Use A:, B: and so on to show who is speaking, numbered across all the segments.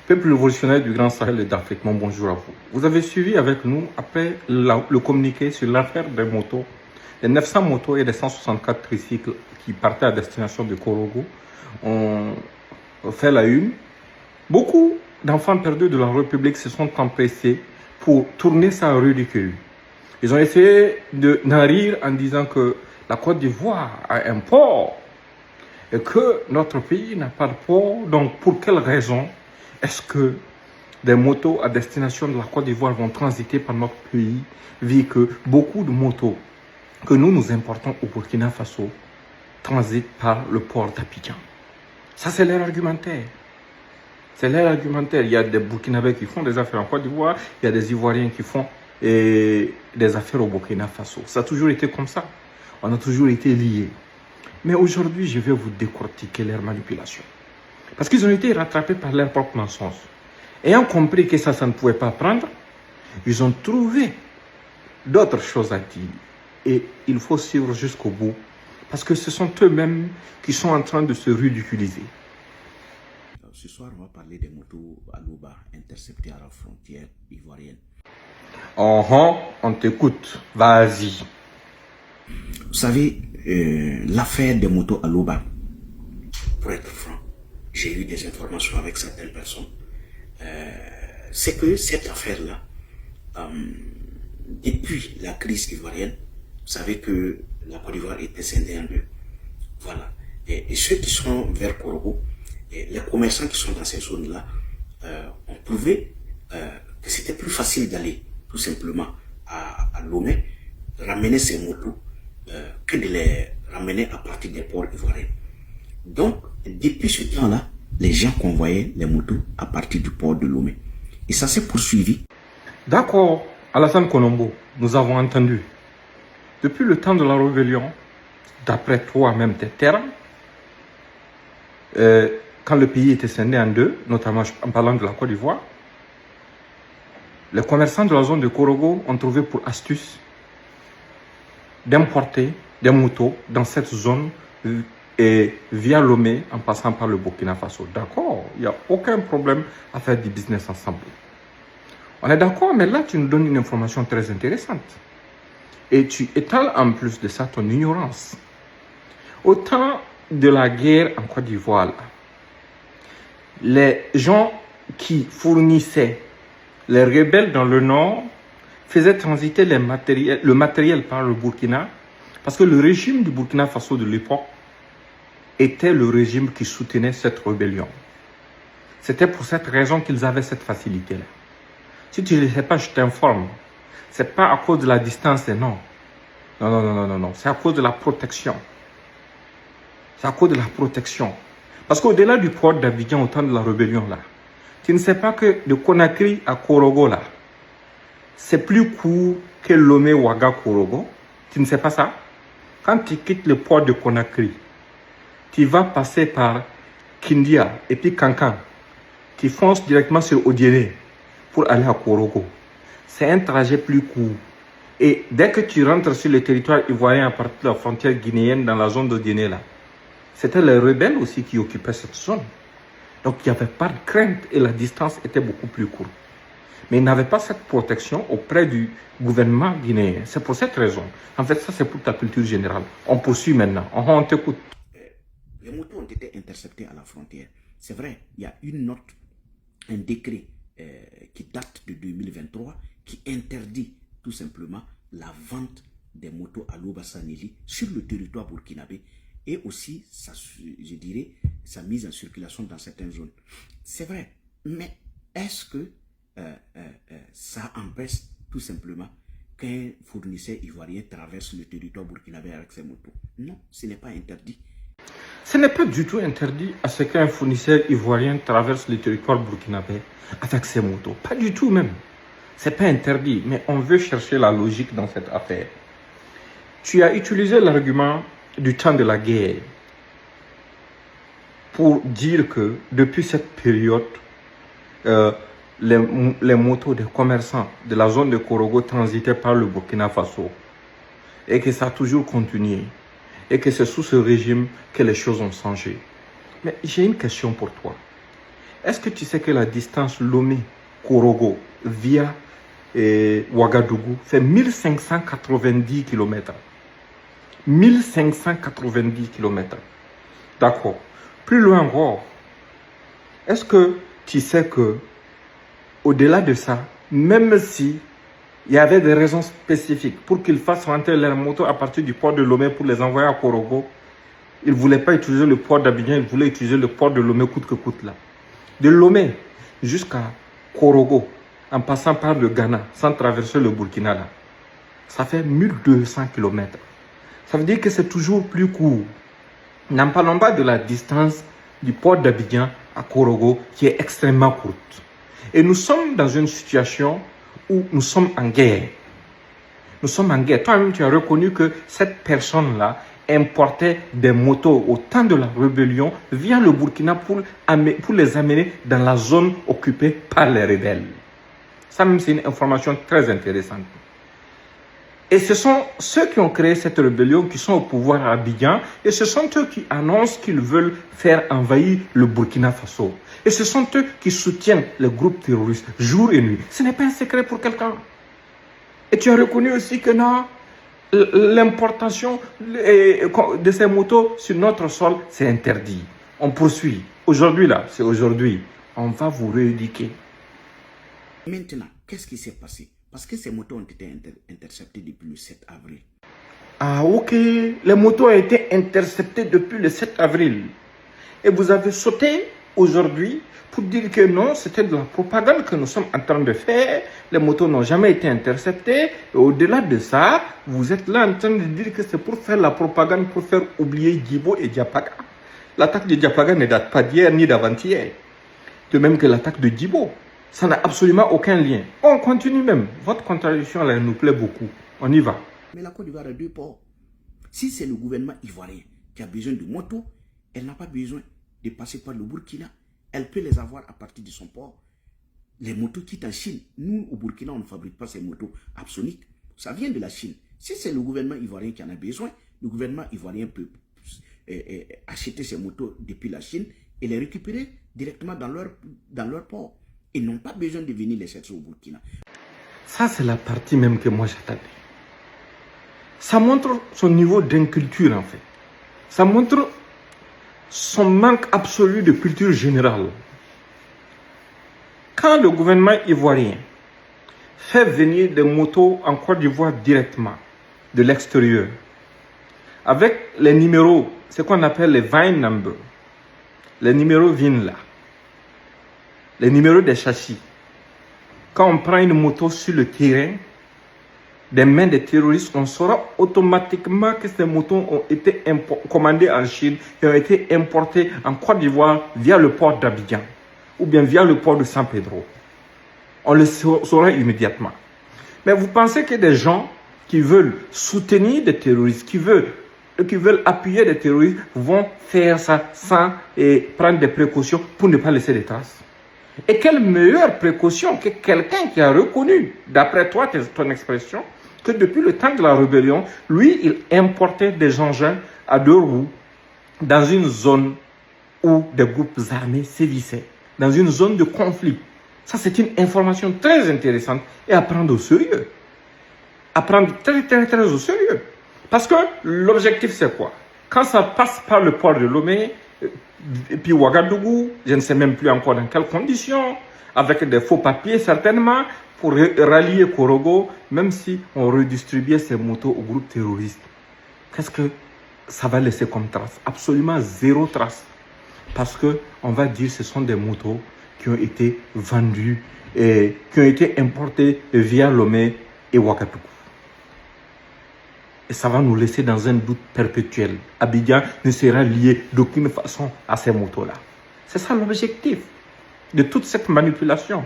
A: Peuple révolutionnaire du Grand Sahel et d'Afrique, mon bonjour à vous. Vous avez suivi avec nous, après le communiqué sur l'affaire des motos, les 900 motos et les 164 tricycles qui partaient à destination de Korogo ont fait la une. Beaucoup d'enfants perdus de la République se sont empressés pour tourner ça en ridicule. Ils ont essayé d'en rire en disant que la Côte d'Ivoire a un port et que notre pays n'a pas de port. Donc, pour quelle raison est-ce que des motos à destination de la Côte d'Ivoire vont transiter par notre pays, vu que beaucoup de motos que nous importons au Burkina Faso transitent par le port d'Abidjan? Ça, c'est leur argumentaire. C'est leur argumentaire. Il y a des Burkinabés qui font des affaires en Côte d'Ivoire, il y a des Ivoiriens qui font des affaires au Burkina Faso. Ça a toujours été comme ça. On a toujours été liés. Mais aujourd'hui, je vais vous décortiquer leur manipulation. Parce qu'ils ont été rattrapés par leurs propres mensonges. Ayant compris que ça ne pouvait pas prendre, ils ont trouvé d'autres choses à dire. Et il faut suivre jusqu'au bout. Parce que ce sont eux-mêmes qui sont en train de se ridiculiser.
B: Ce soir, on va parler des motos à Louba interceptées à la frontière ivoirienne.
A: On t'écoute. Vas-y.
B: Vous savez, l'affaire des motos à Louba, pour être franc, j'ai eu des informations avec certaines personnes. C'est que cette affaire-là, depuis la crise ivoirienne, vous savez que la Côte d'Ivoire était scindée en deux. Voilà. Et ceux qui sont vers Korogo, et les commerçants qui sont dans ces zones-là, ont prouvé que c'était plus facile d'aller tout simplement à Lomé, ramener ces motos, que de les ramener à partir des ports ivoiriens. Donc, depuis ce temps-là, les gens convoyaient les motos à partir du port de Lomé. Et ça s'est poursuivi.
A: D'accord, Alassane Colombo, nous avons entendu. Depuis le temps de la rébellion, d'après toi-même tes termes, quand le pays était scindé en deux, notamment en parlant de la Côte d'Ivoire, les commerçants de la zone de Korogo ont trouvé pour astuce d'importer des motos dans cette zone et via Lomé en passant par le Burkina Faso. D'accord, il n'y a aucun problème à faire du business ensemble. On est d'accord, mais là tu nous donnes une information très intéressante. Et tu étales en plus de ça ton ignorance. Au temps de la guerre en Côte d'Ivoire, les gens qui fournissaient les rebelles dans le nord faisaient transiter le matériel par le Burkina, parce que le régime du Burkina Faso de l'époque était le régime qui soutenait cette rébellion. C'était pour cette raison qu'ils avaient cette facilité-là. Si tu ne le sais pas, je t'informe. Ce n'est pas à cause de la distance, non. Non. C'est à cause de la protection. C'est à cause de la protection. Parce qu'au-delà du port d'Abidjan, au temps de la rébellion, là, tu ne sais pas que de Conakry à Korogo, là, c'est plus court que Lomé, Ouaga, Korogo. Tu ne sais pas ça? Quand tu quittes le port de Conakry, tu vas passer par Kindia et puis Kankan. Tu fonces directement sur Odiéné pour aller à Korogo. C'est un trajet plus court. Et dès que tu rentres sur le territoire ivoirien à partir de la frontière guinéenne dans la zone d'Odiéné, là, c'était les rebelles aussi qui occupaient cette zone. Donc il n'y avait pas de crainte et la distance était beaucoup plus courte. Mais ils n'avaient pas cette protection auprès du gouvernement guinéen. C'est pour cette raison. En fait, ça c'est pour ta culture générale. On poursuit maintenant. On t'écoute.
B: Les motos ont été interceptées à la frontière. C'est vrai, il y a une note, un décret qui date de 2023 qui interdit tout simplement la vente des motos à Louba Sanili sur le territoire burkinabé et aussi, je dirais, sa mise en circulation dans certaines zones. C'est vrai, mais est-ce que ça empêche tout simplement qu'un fournisseur ivoirien traverse le territoire burkinabé avec ses motos? Non, ce n'est pas interdit.
A: Ce n'est pas du tout interdit à ce qu'un fournisseur ivoirien traverse le territoire burkinabé avec ses motos. Pas du tout même. C'est pas interdit, mais on veut chercher la logique dans cette affaire. Tu as utilisé l'argument du temps de la guerre pour dire que depuis cette période, les motos des commerçants de la zone de Korogo transitaient par le Burkina Faso et que ça a toujours continué et que c'est sous ce régime que les choses ont changé. Mais j'ai une question pour toi. Est-ce que tu sais que la distance Lomé-Korogo via Ouagadougou fait 1590 km? 1590 km. D'accord. Plus loin encore, est-ce que tu sais que au-delà de ça, même si il y avait des raisons spécifiques pour qu'ils fassent rentrer leurs motos à partir du port de Lomé pour les envoyer à Korogo, ils ne voulaient pas utiliser le port d'Abidjan, ils voulaient utiliser le port de Lomé coûte que coûte là. De Lomé jusqu'à Korogo, en passant par le Ghana, sans traverser le Burkina là, ça fait 1200 km. Ça veut dire que c'est toujours plus court. N'en parlons pas de la distance du port d'Abidjan à Korogo qui est extrêmement courte. Et nous sommes dans une situation où nous sommes en guerre. Nous sommes en guerre. Toi-même, tu as reconnu que cette personne-là importait des motos au temps de la rébellion via le Burkina pour les amener dans la zone occupée par les rebelles. Ça même, c'est une information très intéressante. Et ce sont ceux qui ont créé cette rébellion qui sont au pouvoir à Abidjan et ce sont eux qui annoncent qu'ils veulent faire envahir le Burkina Faso. Et ce sont eux qui soutiennent les groupes terroristes jour et nuit. Ce n'est pas un secret pour quelqu'un. Et tu as reconnu aussi que non, l'importation de ces motos sur notre sol, c'est interdit. On poursuit. Aujourd'hui, là, c'est aujourd'hui. On va vous rééduquer.
B: Maintenant, qu'est-ce qui s'est passé? Parce que ces motos ont été interceptées depuis le 7 avril.
A: Ah, ok. Les motos ont été interceptées depuis le 7 avril. Et vous avez sauté aujourd'hui pour dire que non, c'était de la propagande que nous sommes en train de faire. Les motos n'ont jamais été interceptées. Et au-delà de ça, vous êtes là en train de dire que c'est pour faire la propagande, pour faire oublier Djibo et Diapaga. L'attaque de Diapaga ne date pas d'hier ni d'avant-hier. De même que l'attaque de Djibo. Ça n'a absolument aucun lien. On continue même. Votre contradiction, là, nous plaît beaucoup. On y va.
B: Mais la Côte d'Ivoire a deux ports. Si c'est le gouvernement ivoirien qui a besoin de motos, elle n'a pas besoin de passer par le Burkina. Elle peut les avoir à partir de son port. Les motos quittent en Chine. Nous, au Burkina, on ne fabrique pas ces motos Absolic. Ça vient de la Chine. Si c'est le gouvernement ivoirien qui en a besoin, le gouvernement ivoirien peut acheter ces motos depuis la Chine et les récupérer directement dans leur port. Ils n'ont pas besoin de venir les chercher au Burkina.
A: Ça, c'est la partie même que moi j'attendais. Ça montre son niveau d'inculture, en fait. Ça montre son manque absolu de culture générale. Quand le gouvernement ivoirien fait venir des motos en Côte d'Ivoire directement, de l'extérieur, avec les numéros, ce qu'on appelle les VIN numbers, les numéros viennent là. Les numéros des châssis. Quand on prend une moto sur le terrain, des mains des terroristes, on saura automatiquement que ces motos ont été commandées en Chine et ont été importées en Côte d'Ivoire via le port d'Abidjan ou bien via le port de San Pedro. On le saura immédiatement. Mais vous pensez que des gens qui veulent soutenir des terroristes, qui veulent appuyer des terroristes, vont faire ça sans prendre des précautions pour ne pas laisser des traces? Et quelle meilleure précaution que quelqu'un qui a reconnu, d'après toi, ton expression, que depuis le temps de la rébellion, lui, il importait des engins à deux roues dans une zone où des groupes armés sévissaient, dans une zone de conflit. Ça, c'est une information très intéressante et à prendre au sérieux. À prendre très, très, très au sérieux. Parce que l'objectif, c'est quoi? Quand ça passe par le port de Lomé, et puis Ouagadougou, je ne sais même plus encore dans quelles conditions, avec des faux papiers certainement, pour rallier Korogo, même si on redistribuait ces motos au groupe terroriste. Qu'est-ce que ça va laisser comme trace? Absolument zéro trace. Parce qu'on va dire que ce sont des motos qui ont été vendues et qui ont été importées via Lomé et Ouagadougou. Et ça va nous laisser dans un doute perpétuel. Abidjan ne sera lié d'aucune façon à ces motos-là. C'est ça l'objectif de toute cette manipulation.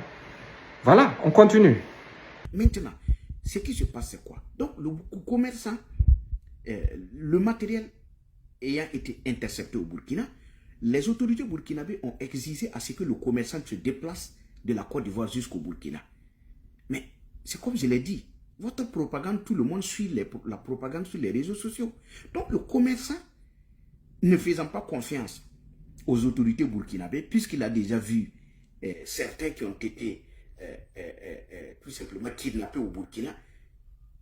A: Voilà, on continue.
B: Maintenant, ce qui se passe, c'est quoi? Donc, le commerçant, le matériel ayant été intercepté au Burkina, les autorités burkinabées ont exigé à ce que le commerçant se déplace de la Côte d'Ivoire jusqu'au Burkina. Mais, c'est comme je l'ai dit, votre propagande, tout le monde suit la propagande sur les réseaux sociaux. Donc le commerçant, ne faisant pas confiance aux autorités burkinabées, puisqu'il a déjà vu certains qui ont été tout simplement kidnappés au Burkina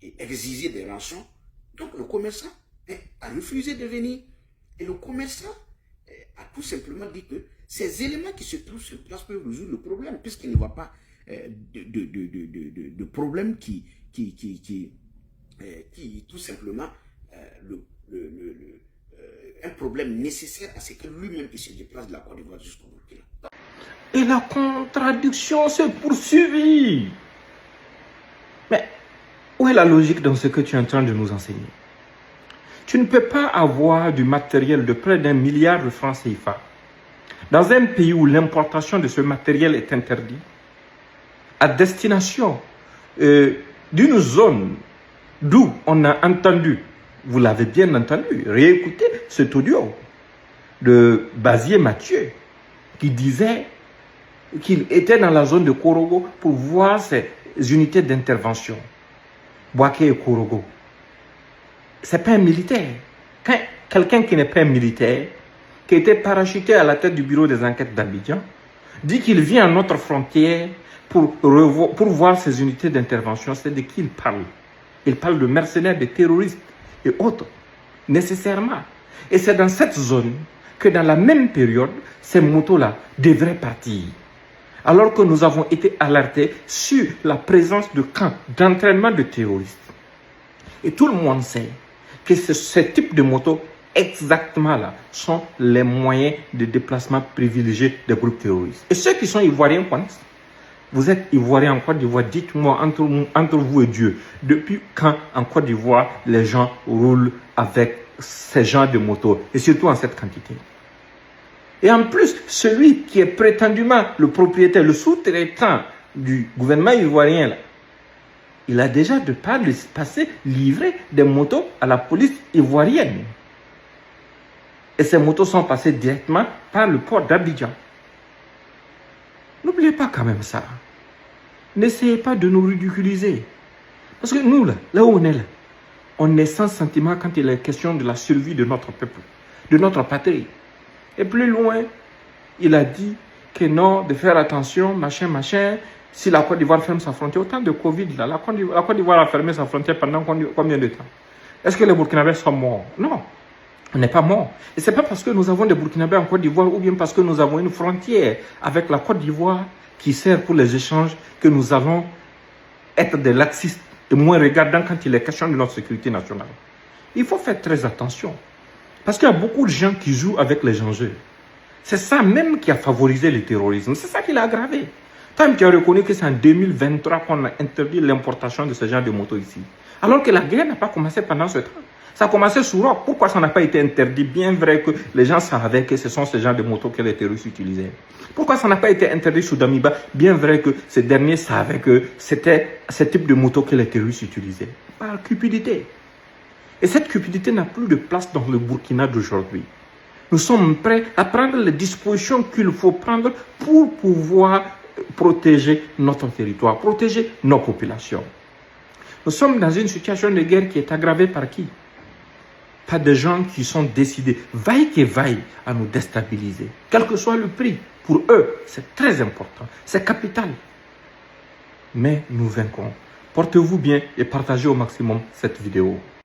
B: et exiger des rançons. Donc le commerçant a refusé de venir. Et le commerçant a tout simplement dit que ces éléments qui se trouvent sur place peuvent résoudre le problème, puisqu'il ne voit pas de problème qui tout simplement un problème nécessaire à ce que lui-même il se déplace de la Côte d'Ivoire jusqu'au Burkina.
A: Et la contradiction se poursuit. Mais où est la logique dans ce que tu es en train de nous enseigner? Tu ne peux pas avoir du matériel de près d'1 milliard de francs CFA dans un pays où l'importation de ce matériel est interdite à destination d'une zone d'où on a entendu, vous l'avez bien entendu, réécoutez cet audio de Bazier Mathieu qui disait qu'il était dans la zone de Korogo pour voir ces unités d'intervention. Boaké et Korogo. Ce n'est pas un militaire. Quand quelqu'un qui n'est pas un militaire, qui était parachuté à la tête du bureau des enquêtes d'Abidjan, dit qu'il vient à notre frontière pour voir ces unités d'intervention, c'est de qui il parle? Il parle de mercenaires, de terroristes et autres, nécessairement. Et c'est dans cette zone que dans la même période, ces motos-là devraient partir. Alors que nous avons été alertés sur la présence de camps d'entraînement de terroristes. Et tout le monde sait que ce type de motos, exactement là, sont les moyens de déplacement privilégiés des groupes terroristes. Et ceux qui sont ivoiriens, vous êtes ivoiriens en Côte d'Ivoire, dites-moi entre vous et Dieu, depuis quand en Côte d'Ivoire les gens roulent avec ces genres de motos, et surtout en cette quantité? Et en plus, celui qui est prétendument le propriétaire, le sous-traitant du gouvernement ivoirien, là, il a déjà de par le passé livré des motos à la police ivoirienne. Et ces motos sont passées directement par le port d'Abidjan. N'oubliez pas quand même ça. N'essayez pas de nous ridiculiser. Parce que nous, là où on est, on est sans sentiment quand il est question de la survie de notre peuple, de notre patrie. Et plus loin, il a dit que non, de faire attention, machin. Si la Côte d'Ivoire ferme sa frontière, autant de Covid, là, la Côte d'Ivoire a fermé sa frontière pendant combien de temps? Est-ce que les Burkinabés sont morts? Non, on n'est pas morts. Et ce n'est pas parce que nous avons des Burkinabés en Côte d'Ivoire ou bien parce que nous avons une frontière avec la Côte d'Ivoire qui sert pour les échanges que nous allons être des laxistes et moins regardants quand il est question de notre sécurité nationale. Il faut faire très attention. Parce qu'il y a beaucoup de gens qui jouent avec les enjeux. C'est ça même qui a favorisé le terrorisme. C'est ça qui l'a aggravé. Toi, tu as reconnu que c'est en 2023 qu'on a interdit l'importation de ce genre de motos ici. Alors que la guerre n'a pas commencé pendant ce temps. Ça a commencé sous Roch. Pourquoi ça n'a pas été interdit? Bien vrai que les gens savaient que ce sont ce genre de motos que les terroristes utilisaient. Pourquoi ça n'a pas été interdit sous Damiba? Bien vrai que ces derniers savaient que c'était ce type de motos que les terroristes utilisaient. Par cupidité. Et cette cupidité n'a plus de place dans le Burkina d'aujourd'hui. Nous sommes prêts à prendre les dispositions qu'il faut prendre pour pouvoir protéger notre territoire, protéger nos populations. Nous sommes dans une situation de guerre qui est aggravée par qui? Par des gens qui sont décidés, vaille que vaille, à nous déstabiliser. Quel que soit le prix, pour eux, c'est très important, c'est capital. Mais nous vaincrons. Portez-vous bien et partagez au maximum cette vidéo.